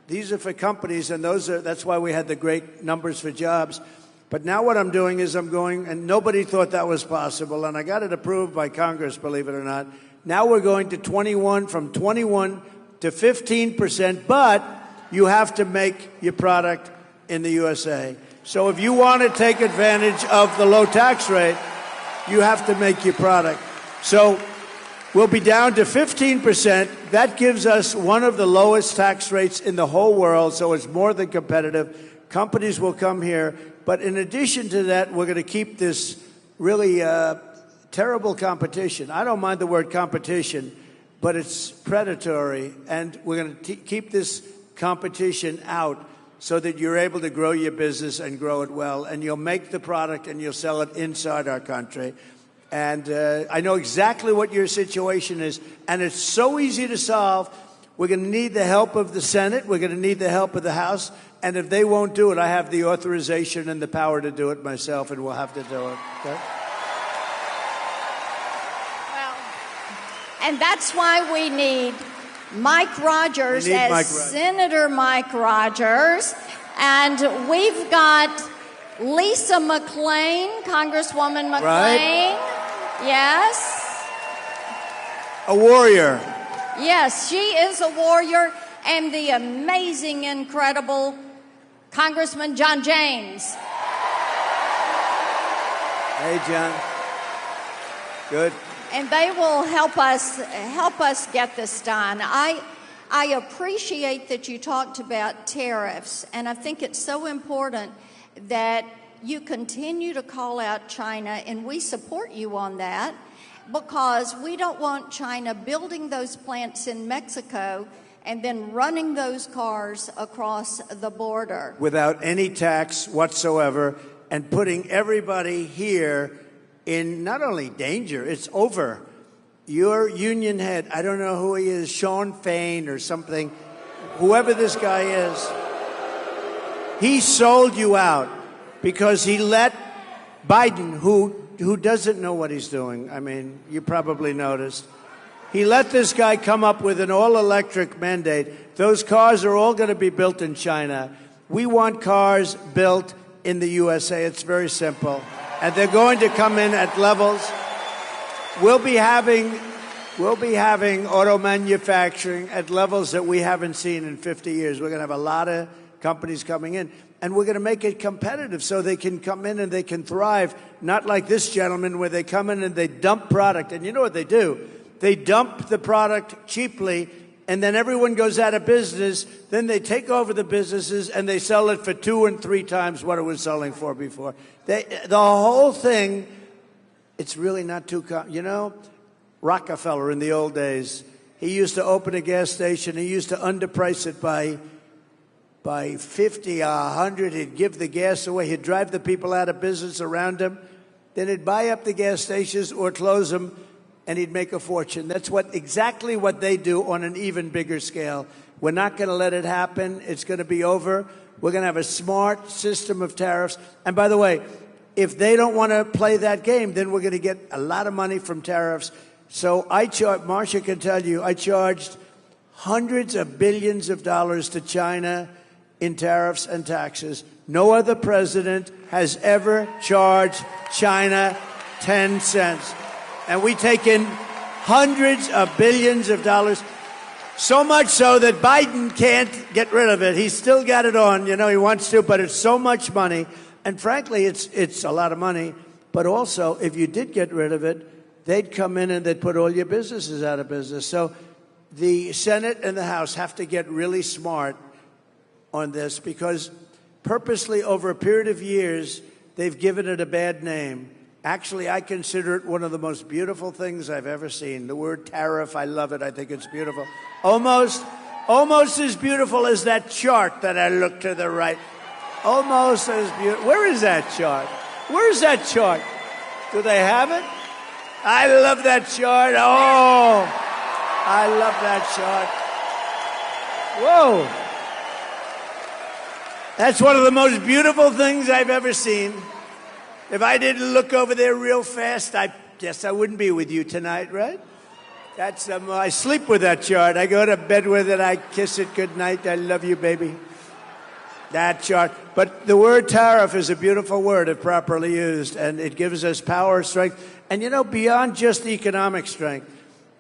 These are for companies, and that's why we had the great numbers for jobs. But now what I'm doing is I'm going, and nobody thought that was possible, and I got it approved by Congress, believe it or not. Now we're going to from 21 to 15%, but you have to make your product in the USA. So if you want to take advantage of the low tax rate, you have to make your product. So we'll be down to 15%. That gives us one of the lowest tax rates in the whole world, so it's more than competitive. Companies will come here. But in addition to that, we're going to keep this really terrible competition. I don't mind the word competition, but it's predatory. And we're going to keep this competition out so that you're able to grow your business and grow it well. And you'll make the product and you'll sell it inside our country. And I know exactly what your situation is, and it's so easy to solve. We're going to need the help of the Senate. We're going to need the help of the House. And if they won't do it, I have the authorization and the power to do it myself, and we'll have to do it. Okay? Well, and that's why we need Mike Rogers Senator Mike Rogers. And we've got Lisa McClain, Congresswoman McClain. Right. Yes. A warrior. Yes, she is a warrior. And the amazing, incredible Congressman John James. Hey, John. Good. And they will help us get this done. I appreciate that you talked about tariffs, and I think it's so important that you continue to call out China, and we support you on that, because we don't want China building those plants in Mexico and then running those cars across the border. Without any tax whatsoever, and putting everybody here in not only danger, it's over. Your union head, I don't know who he is, Sean Fain or something, whoever this guy is, he sold you out because he let Biden, who doesn't know what he's doing, I mean, you probably noticed, he let this guy come up with an all-electric mandate. Those cars are all going to be built in China. We want cars built in the USA. It's very simple. And they're going to come in at levels. We'll be having auto manufacturing at levels that we haven't seen in 50 years. We're going to have a lot of companies coming in. And we're going to make it competitive so they can come in and they can thrive, not like this gentleman where they come in and they dump product. And you know what they do? They dump the product cheaply, and then everyone goes out of business. Then they take over the businesses, and they sell it for 2 and 3 times what it was selling for before. The whole thing, it's really not too you know, Rockefeller in the old days, he used to open a gas station. He used to underprice it by 50 or 100. He'd give the gas away. He'd drive the people out of business around him. Then he'd buy up the gas stations or close them, and he'd make a fortune. That's exactly what they do on an even bigger scale. We're not going to let it happen. It's going to be over. We're going to have a smart system of tariffs. And by the way, if they don't want to play that game, then we're going to get a lot of money from tariffs. So Marsha can tell you, I charged hundreds of billions of dollars to China in tariffs and taxes. No other president has ever charged China 10 cents. And we take in hundreds of billions of dollars, so much so that Biden can't get rid of it. He's still got it on, you know, he wants to, but it's so much money. And frankly, it's a lot of money. But also, if you did get rid of it, they'd come in and they'd put all your businesses out of business. So the Senate and the House have to get really smart on this, because purposely over a period of years, they've given it a bad name. Actually, I consider it one of the most beautiful things I've ever seen. The word tariff, I love it. I think it's beautiful. Almost as beautiful as that chart that I look to the right. Almost as beautiful. Where is that chart? Where's that chart? Do they have it? I love that chart. Oh, I love that chart. Whoa. That's one of the most beautiful things I've ever seen. If I didn't look over there real fast, I guess I wouldn't be with you tonight, right? That's I sleep with that chart. I go to bed with it. I kiss it good night. I love you, baby. That chart. But the word tariff is a beautiful word if properly used, and it gives us power, strength. And you know, beyond just economic strength,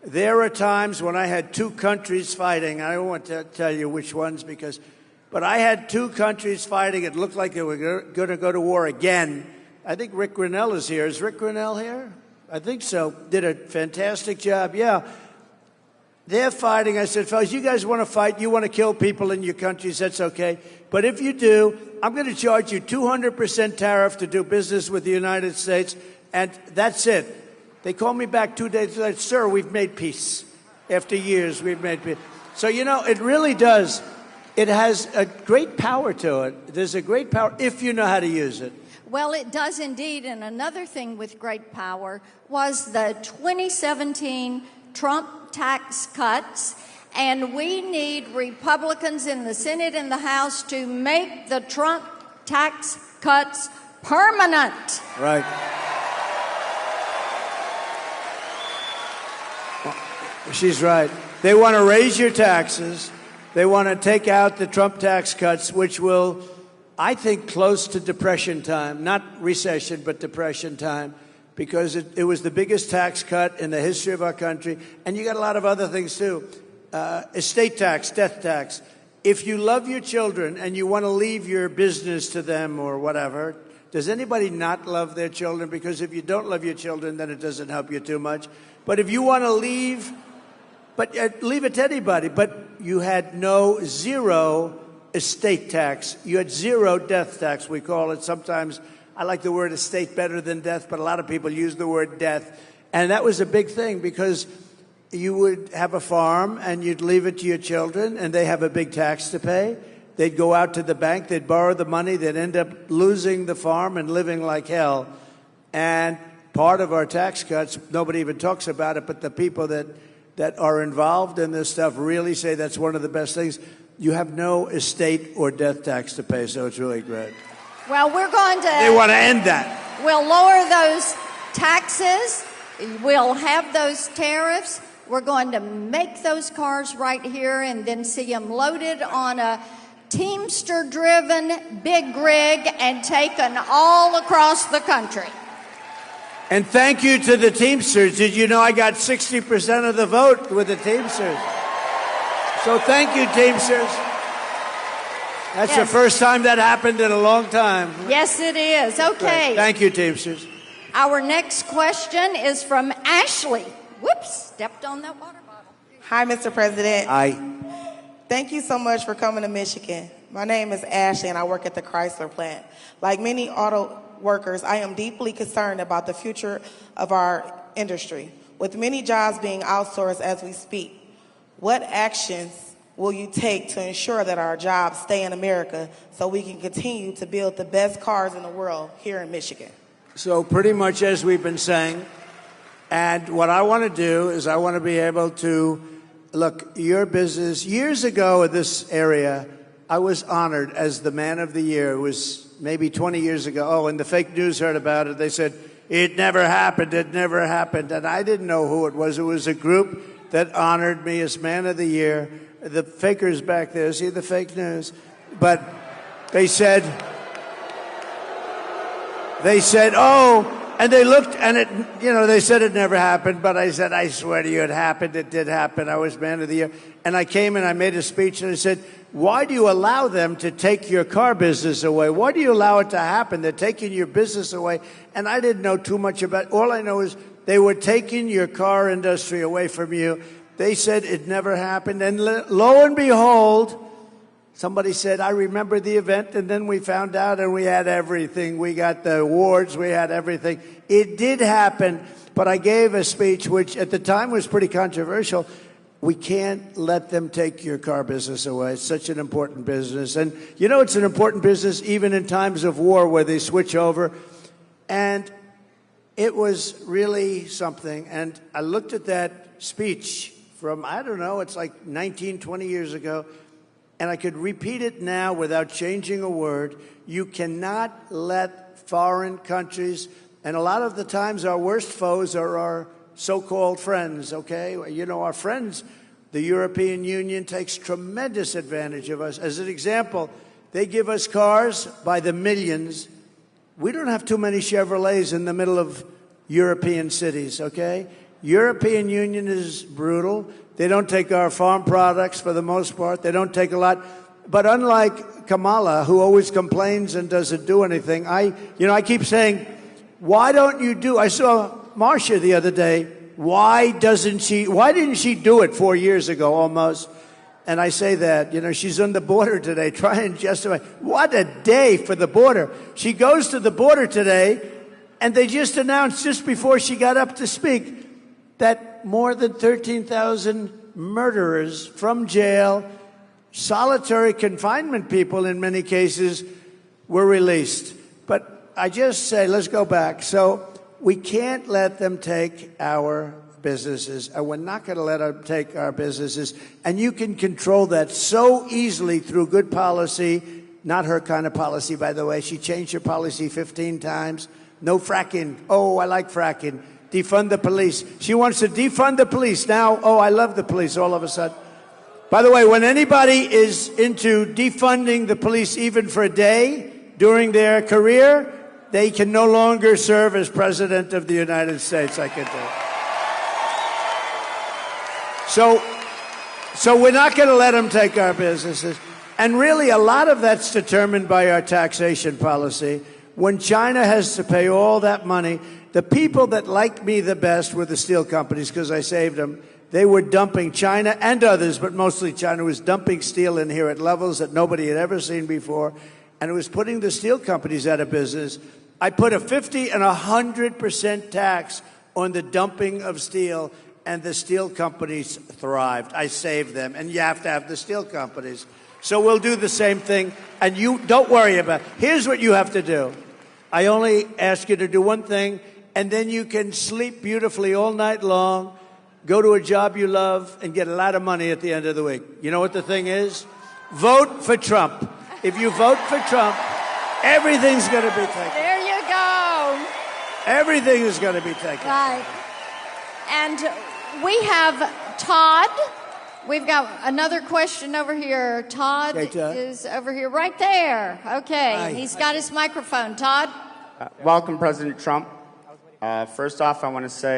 there are times when I had two countries fighting. I don't want to tell you which ones but I had two countries fighting. It looked like they were going to go to war again. I think Rick Grinnell is here. Is Rick Grinnell here? I think so. Did a fantastic job. Yeah. They're fighting. I said, fellas, you guys want to fight? You want to kill people in your countries? That's okay. But if you do, I'm going to charge you 200% tariff to do business with the United States, and that's it. They called me back 2 days later, sir, we've made peace. After years, we've made peace. So, you know, it really does. It has a great power to it. There's a great power if you know how to use it. Well, it does indeed. And another thing with great power was the 2017 Trump tax cuts. And we need Republicans in the Senate and the House to make the Trump tax cuts permanent. Right. She's right. They want to raise your taxes. They want to take out the Trump tax cuts, which will, I think, close to Depression time. Not recession, but Depression time, because it was the biggest tax cut in the history of our country. And you got a lot of other things, too. Estate tax, death tax. If you love your children and you want to leave your business to them or whatever, does anybody not love their children? Because if you don't love your children, then it doesn't help you too much. But if you want to leave, leave it to anybody. But you had zero estate tax. You had zero death tax, we call it. Sometimes I like the word estate better than death, but a lot of people use the word death. And that was a big thing because you would have a farm and you'd leave it to your children and they have a big tax to pay. They'd go out to the bank, they'd borrow the money, they'd end up losing the farm and living like hell. And part of our tax cuts, nobody even talks about it, but the people that are involved in this stuff really say that's one of the best things. You have no estate or death tax to pay, so it's really great. Well, we're going to... They want to end that. We'll lower those taxes. We'll have those tariffs. We're going to make those cars right here and then see them loaded on a Teamster-driven big rig and taken all across the country. And thank you to the Teamsters. Did you know I got 60% of the vote with the Teamsters? So thank you, Teamsters. That's the first time that happened in a long time. Yes, it is. Okay. Right. Thank you, Teamsters. Our next question is from Ashley. Whoops, stepped on that water bottle. Hi, Mr. President. Hi. Thank you so much for coming to Michigan. My name is Ashley, and I work at the Chrysler plant. Like many auto workers, I am deeply concerned about the future of our industry. With many jobs being outsourced as we speak, what actions will you take to ensure that our jobs stay in America so we can continue to build the best cars in the world here in Michigan? So pretty much as we've been saying, and what I want to do is I want to be able to, look, your business, years ago in this area, I was honored as the Man of the Year. It was maybe 20 years ago. Oh, and the fake news heard about it. They said, it never happened, it never happened. And I didn't know who it was. It was a group that honored me as Man of the Year. The fakers back there, see the fake news? But they said, oh, and they looked, and it, they said it never happened, but I said, I swear to you, it happened. It did happen. I was Man of the Year. And I came and I made a speech, and I said, why do you allow them to take your car business away? Why do you allow it to happen? They're taking your business away. And I didn't know too much about it. All I know is they were taking your car industry away from you. They said it never happened. And lo and behold, somebody said, I remember the event, and then we found out and we had everything. We got the awards, we had everything. It did happen, but I gave a speech which at the time was pretty controversial. We can't let them take your car business away. It's such an important business. And it's an important business even in times of war where they switch over. And it was really something. And I looked at that speech from, I don't know, it's like 19, 20 years ago. And I could repeat it now without changing a word. You cannot let foreign countries, and a lot of the times our worst foes are our so-called friends, okay? You know, our friends, the European Union takes tremendous advantage of us. As an example, they give us cars by the millions. We don't have too many Chevrolets in the middle of European cities, okay? European Union is brutal. They don't take our farm products for the most part. They don't take a lot. But unlike Kamala, who always complains and doesn't do anything, I keep saying, why don't you do? I saw Marcia the other day. Why didn't she do it 4 years ago almost? And I say that, she's on the border today, trying justify. What a day for the border. She goes to the border today, and they just announced just before she got up to speak that more than 13,000 murderers from jail, solitary confinement people in many cases, were released. But I just say, let's go back. So we can't let them take our businesses, and we're not going to let them take our businesses. And you can control that so easily through good policy. Not her kind of policy, by the way. She changed her policy 15 times. No fracking. Oh, I like fracking. Defund the police. She wants to defund the police. Now, oh, I love the police all of a sudden. By the way, when anybody is into defunding the police even for a day during their career, they can no longer serve as president of the United States. I can tell you. So we're not going to let them take our businesses. And really, a lot of that's determined by our taxation policy. When China has to pay all that money, the people that liked me the best were the steel companies because I saved them. They were dumping, China and others, but mostly China was dumping steel in here at levels that nobody had ever seen before, and it was putting the steel companies out of business. I put a 50 and 100% tax on the dumping of steel, and the steel companies thrived. I saved them, and you have to have the steel companies. So we'll do the same thing, and you don't worry about it. Here's what you have to do. I only ask you to do one thing, and then you can sleep beautifully all night long, go to a job you love, and get a lot of money at the end of the week. You know what the thing is? Vote for Trump. If you vote for Trump, everything's going to be taken. There you go. Everything is going to be taken. Right. And we have Todd. We've got another question over here. Todd is over here, right there. Okay. Hi. He's got his microphone. Todd? Welcome, President Trump. First off, I want to say